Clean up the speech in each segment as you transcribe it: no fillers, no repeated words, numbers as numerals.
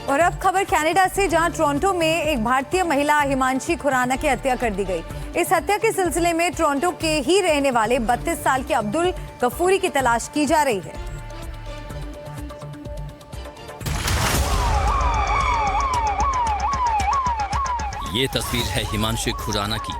और अब खबर कनाडा से, जहां टोरंटो में एक भारतीय महिला हिमांशी खुराना की हत्या कर दी गई। इस हत्या के सिलसिले में टोरंटो के ही रहने वाले 32 साल के अब्दुल गफूरी की तलाश की जा रही है। ये तस्वीर है हिमांशी खुराना की,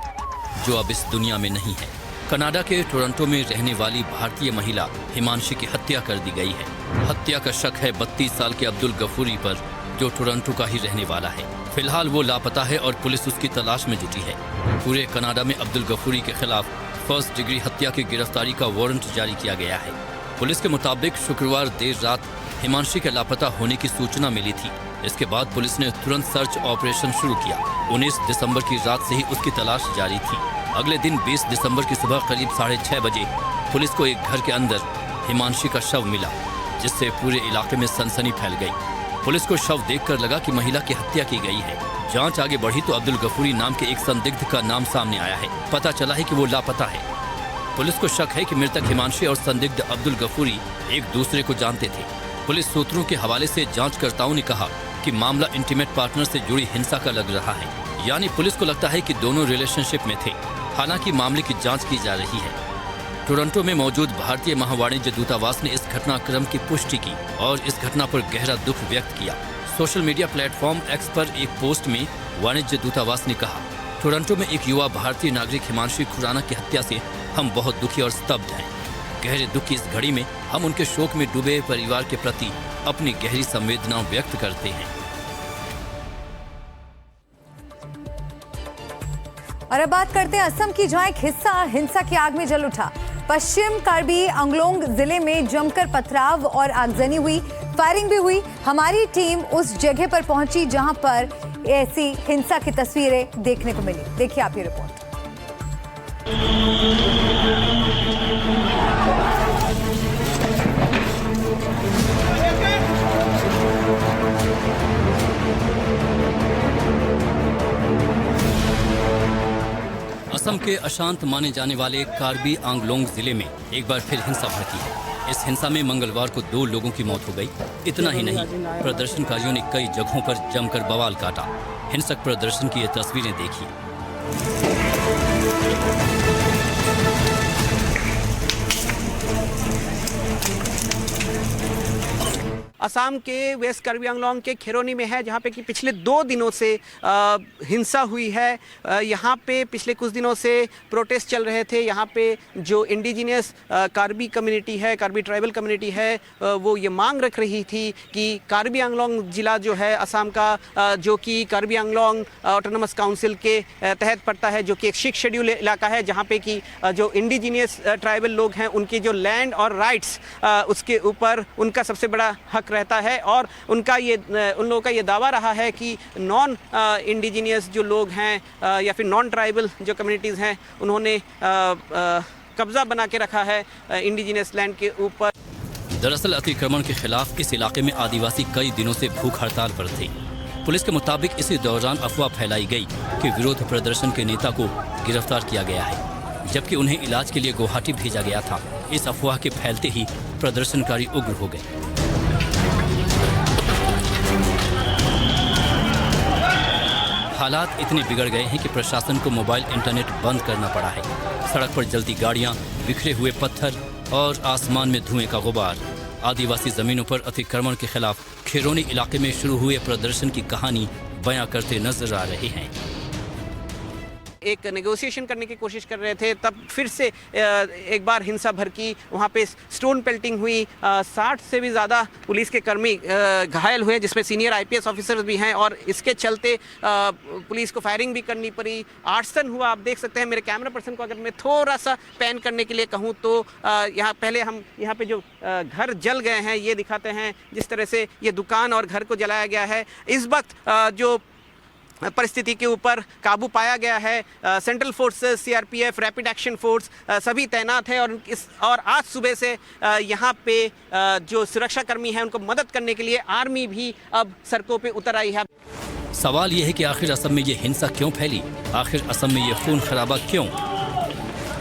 जो अब इस दुनिया में नहीं है। कनाडा के टोरंटो में रहने वाली भारतीय महिला हिमांशी की हत्या कर दी गई है। हत्या का शक है 32 साल के अब्दुल गफूरी पर, जो टोरंटो का ही रहने वाला है। फिलहाल वो लापता है और पुलिस उसकी तलाश में जुटी है। पूरे कनाडा में अब्दुल गफूरी के खिलाफ फर्स्ट डिग्री हत्या की गिरफ्तारी का वारंट जारी किया गया है। पुलिस के मुताबिक शुक्रवार देर रात हिमांशी के लापता होने की सूचना मिली थी। इसके बाद पुलिस ने तुरंत सर्च ऑपरेशन शुरू किया। 19 दिसंबर की रात से ही उसकी तलाश जारी थी। अगले दिन 20 दिसंबर की सुबह करीब 6:30 बजे पुलिस को एक घर के अंदर हिमांशी का शव मिला, जिससे पूरे इलाके में सनसनी फैल गई। पुलिस को शव देखकर लगा कि महिला की हत्या की गई है। जांच आगे बढ़ी तो अब्दुल गफूरी नाम के एक संदिग्ध का नाम सामने आया है। पता चला है कि वो लापता है। पुलिस को शक है कि मृतक हिमांशी और संदिग्ध अब्दुल गफूरी एक दूसरे को जानते थे। पुलिस सूत्रों के हवाले से जांचकर्ताओं ने कहा कि मामला इंटीमेट पार्टनर से जुड़ी हिंसा का लग रहा है, यानी पुलिस को लगता है कि दोनों रिलेशनशिप में थे। हालांकि मामले की जांच की जा रही है। टोरंटो में मौजूद भारतीय महावाणिज्य दूतावास ने इस घटनाक्रम की पुष्टि की और इस घटना पर गहरा दुख व्यक्त किया। सोशल मीडिया प्लेटफॉर्म एक्स पर एक पोस्ट में वाणिज्य दूतावास ने कहा, टोरंटो में एक युवा भारतीय नागरिक हिमांशी खुराना की हत्या से हम बहुत दुखी और स्तब्ध हैं। गहरे दुख की इस घड़ी में हम उनके शोक में डूबे परिवार के प्रति अपनी गहरी संवेदना व्यक्त करते हैं। और अब बात करते हैं असम की, जहां एक हिस्सा हिंसा की आग में जल उठा। पश्चिम कार्बी आंगलोंग जिले में जमकर पथराव और आगजनी हुई, फायरिंग भी हुई। हमारी टीम उस जगह पर पहुंची जहां पर ऐसी हिंसा की तस्वीरें देखने को मिली। देखिए आप ये रिपोर्ट। असम के अशांत माने जाने वाले कार्बी आंगलोंग जिले में एक बार फिर हिंसा भड़की है। इस हिंसा में मंगलवार को 2 लोगों की मौत हो गई। इतना ही नहीं, प्रदर्शनकारियों ने कई जगहों पर जमकर बवाल काटा। हिंसक प्रदर्शन की ये तस्वीरें देखिए। असम के वेस्ट कार्बी आंगलोंग के खैरोनी में है, जहाँ पे कि पिछले 2 दिनों से हिंसा हुई है। यहाँ पे पिछले कुछ दिनों से प्रोटेस्ट चल रहे थे। यहाँ पे जो इंडिजिनियस कार्बी कम्युनिटी है, कार्बी ट्राइबल कम्युनिटी है, वो ये मांग रख रही थी कि कार्बी आंगलोंग ज़िला जो है असम का, जो कि कार्बी आंगलोंग ऑटोनमस काउंसिल के तहत पड़ता है, जो कि एक 6 शेड्यूल इलाका है, जहाँ पे कि जो इंडिजिनियस ट्राइबल लोग हैं उनके जो लैंड और राइट्स, उसके ऊपर उनका सबसे बड़ा हक रहता है। और उन लोगों का ये दावा रहा है कि नॉन इंडिजिनियस जो लोग हैं या फिर नॉन ट्राइबल जो कम्युनिटीज़ हैं, उन्होंने कब्जा बना के रखा है इंडिजिनियस लैंड के ऊपर। दरअसल अतिक्रमण के खिलाफ इस इलाके में आदिवासी कई दिनों से भूख हड़ताल पर थे। पुलिस के मुताबिक इसी दौरान अफवाह फैलाई गई कि विरोध प्रदर्शन के नेता को गिरफ्तार किया गया है, जबकि उन्हें इलाज के लिए गुवाहाटी भेजा गया था। इस अफवाह के फैलते ही प्रदर्शनकारी उग्र हो गए। हालात इतने बिगड़ गए हैं कि प्रशासन को मोबाइल इंटरनेट बंद करना पड़ा है। सड़क पर जलती गाड़ियां, बिखरे हुए पत्थर और आसमान में धुएं का गुबार। आदिवासी जमीनों पर अतिक्रमण के खिलाफ खैरोनी इलाके में शुरू हुए प्रदर्शन की कहानी बयां करते नजर आ रहे हैं। एक नेगोशिएशन करने की कोशिश कर रहे थे, तब फिर से एक बार हिंसा भड़की। वहाँ पे स्टोन पेल्टिंग हुई। 60 से भी ज़्यादा पुलिस के कर्मी घायल हुए, जिसमें सीनियर IPS ऑफिसर्स भी हैं, और इसके चलते पुलिस को फायरिंग भी करनी पड़ी। आर्सन हुआ, आप देख सकते हैं। मेरे कैमरा पर्सन को अगर मैं थोड़ा सा पैन करने के लिए कहूँ तो यहाँ पहले हम यहाँ पे जो घर जल गए हैं ये दिखाते हैं, जिस तरह से ये दुकान और घर को जलाया गया है। इस वक्त जो परिस्थिति के ऊपर काबू पाया गया है। Central forces, CRPF, rapid action force सभी तैनात है, और आज सुबह से यहाँ पे जो सुरक्षाकर्मी हैं उनको मदद करने के लिए आर्मी भी अब सड़कों पे उतर आई है। सवाल ये है कि आखिर असम में ये हिंसा क्यों फैली? आखिर असम में ये खून खराबा क्यों?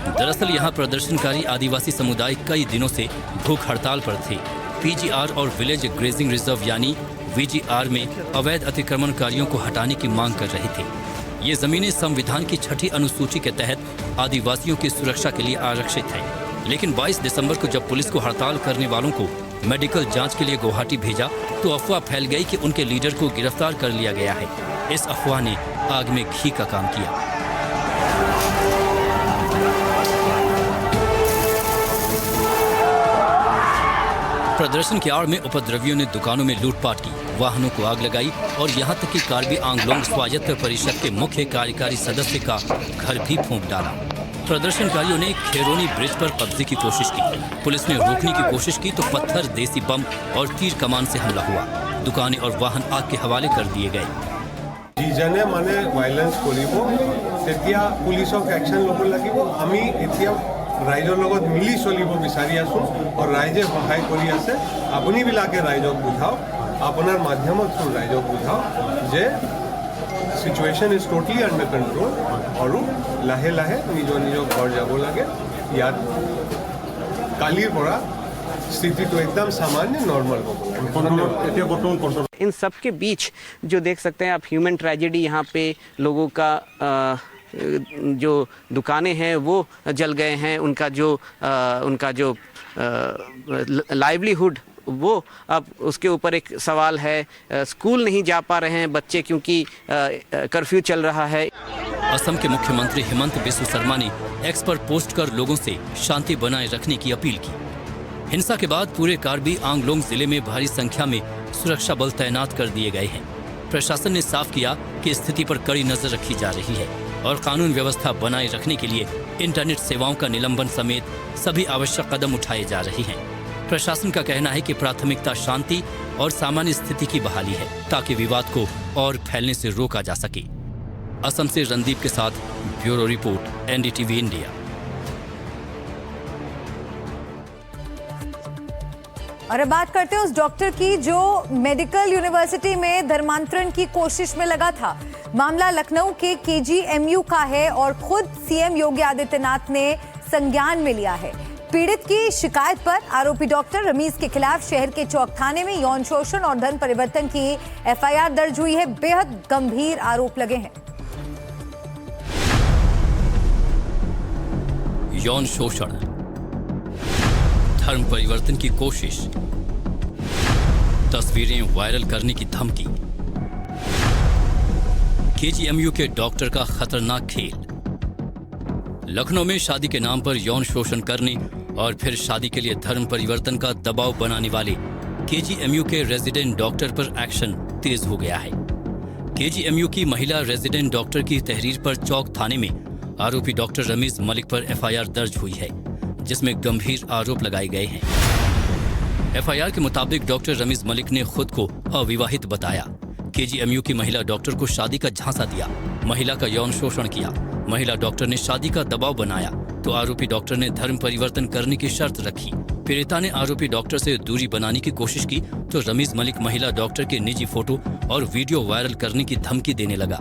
दरअसल यहाँ प्रदर्शनकारी आदिवासी समुदाय कई दिनों से भूख हड़ताल पर थे। PGR और विलेज ग्रेजिंग रिजर्व यानी VGR में अवैध अतिक्रमणकारियों को हटाने की मांग कर रहे थे। ये जमीनें संविधान की 6ठी अनुसूची के तहत आदिवासियों की सुरक्षा के लिए आरक्षित है। लेकिन 22 दिसंबर को जब पुलिस को हड़ताल करने वालों को मेडिकल जांच के लिए गुवाहाटी भेजा तो अफवाह फैल गई कि उनके लीडर को गिरफ्तार कर लिया गया है। इस अफवाह ने आग में घी का काम किया। प्रदर्शन की आड़ में उपद्रवियों ने दुकानों में लूटपाट की, वाहनों को आग लगाई और यहां तक कि कार्बी आंगलोंग स्वायत्त परिषद के मुख्य कार्यकारी सदस्य का घर भी फूंक डाला। प्रदर्शनकारियों ने खेरोनी ब्रिज पर कब्जे की कोशिश की। पुलिस ने रोकने की कोशिश की तो पत्थर, देसी बम और तीर कमान से हमला हुआ। दुकानें और वाहन आग के हवाले कर दिए गए। जिजने माने वायलेंस करिबो तेतिया पुलिसक एक्शन लब লাগিব। আমি এতিয়া राइजर লগত मिली चलिब विचारि आसो और राइजे सहाय करि आछे। आपुनि बिलाके राइजक बुझाओ, आपनार माध्यमत थ्रू राइजक बुझाओ जे situation is totally under control और लाहे लाहे निज निज घर যাব লাগে। ইয়াত কালিৰ পৰা स्थिति तो एकदम सामान्य नॉर्मल हो। इन सब के बीच जो देख सकते हैं आप ह्यूमन ट्रेजेडी, यहाँ पे लोगों का जो दुकानें हैं वो जल गए हैं, उनका जो लाइवलीहुड वो अब उसके ऊपर एक सवाल है। स्कूल नहीं जा पा रहे हैं बच्चे क्योंकि कर्फ्यू चल रहा है। असम के मुख्यमंत्री हिमंत बिस्व शर्मा ने एक्स पर पोस्ट कर लोगों से शांति बनाए रखने की अपील की। हिंसा के बाद पूरे कार्बी आंगलोंग जिले में भारी संख्या में सुरक्षा बल तैनात कर दिए गए हैं। प्रशासन ने साफ किया कि स्थिति पर कड़ी नजर रखी जा रही है और कानून व्यवस्था बनाए रखने के लिए इंटरनेट सेवाओं का निलंबन समेत सभी आवश्यक कदम उठाए जा रहे हैं। प्रशासन का कहना है कि प्राथमिकता शांति और सामान्य स्थिति की बहाली है ताकि विवाद को और फैलने से रोका जा सके। असम से रणदीप के साथ ब्यूरो रिपोर्ट, NDTV इंडिया। और अब बात करते हैं उस डॉक्टर की जो मेडिकल यूनिवर्सिटी में धर्मांतरण की कोशिश में लगा था। मामला लखनऊ के KGMU का है और खुद CM योगी आदित्यनाथ ने संज्ञान में लिया है। पीड़ित की शिकायत पर आरोपी डॉक्टर रमीज के खिलाफ शहर के चौक थाने में यौन शोषण और धन परिवर्तन की FIR दर्ज हुई है। बेहद गंभीर आरोप लगे हैं। यौन शोषण, धर्म परिवर्तन की कोशिश, तस्वीरें वायरल करने की धमकी, KGMU के डॉक्टर का खतरनाक खेल। लखनऊ में शादी के नाम पर यौन शोषण करने और फिर शादी के लिए धर्म परिवर्तन का दबाव बनाने वाले KGMU के रेजिडेंट डॉक्टर पर एक्शन तेज हो गया है। KGMU की महिला रेजिडेंट डॉक्टर की तहरीर पर चौक थाने में आरोपी डॉक्टर रमीज मलिक पर FIR दर्ज हुई है, जिसमें गंभीर आरोप लगाए गए हैं। FIR के मुताबिक डॉक्टर रमीज मलिक ने खुद को अविवाहित बताया, KGMU की महिला डॉक्टर को शादी का झांसा दिया, महिला का यौन शोषण किया, महिला डॉक्टर ने शादी का दबाव बनाया तो आरोपी डॉक्टर ने धर्म परिवर्तन करने की शर्त रखी। पीड़िता ने आरोपी डॉक्टर से दूरी बनाने की कोशिश की तो रमीज मलिक महिला डॉक्टर के निजी फोटो और वीडियो वायरल करने की धमकी देने लगा।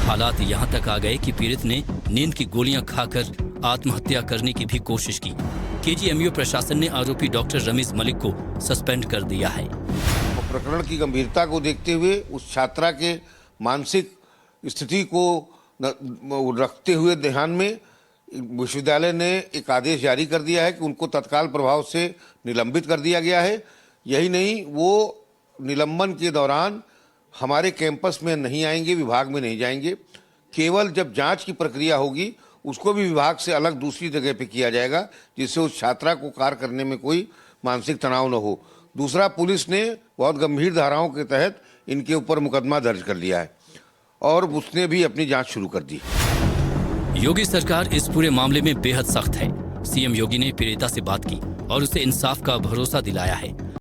हालात यहाँ तक आ गए कि पीड़ित ने नींद की गोलियां खाकर आत्महत्या करने की भी कोशिश की। KGMU प्रशासन ने आरोपी डॉक्टर रमीज मलिक को सस्पेंड कर दिया है। प्रकरण की गंभीरता को देखते हुए उस छात्रा के मानसिक स्थिति को रखते हुए ध्यान में विश्वविद्यालय ने एक आदेश जारी कर दिया है कि उनको तत्काल प्रभाव से निलंबित कर दिया गया है। यही नहीं, वो निलंबन के दौरान हमारे कैंपस में नहीं आएंगे, विभाग में नहीं जाएंगे। केवल जब जांच की प्रक्रिया होगी उसको भी विभाग से अलग दूसरी जगह पे किया जाएगा, जिससे उस छात्रा को कार्य करने में कोई मानसिक तनाव न हो। दूसरा, पुलिस ने बहुत गंभीर धाराओं के तहत इनके ऊपर मुकदमा दर्ज कर लिया है और उसने भी अपनी जांच शुरू कर दी। योगी सरकार इस पूरे मामले में बेहद सख्त है। CM योगी ने पीड़िता से बात की और उसे इंसाफ का भरोसा दिलाया है।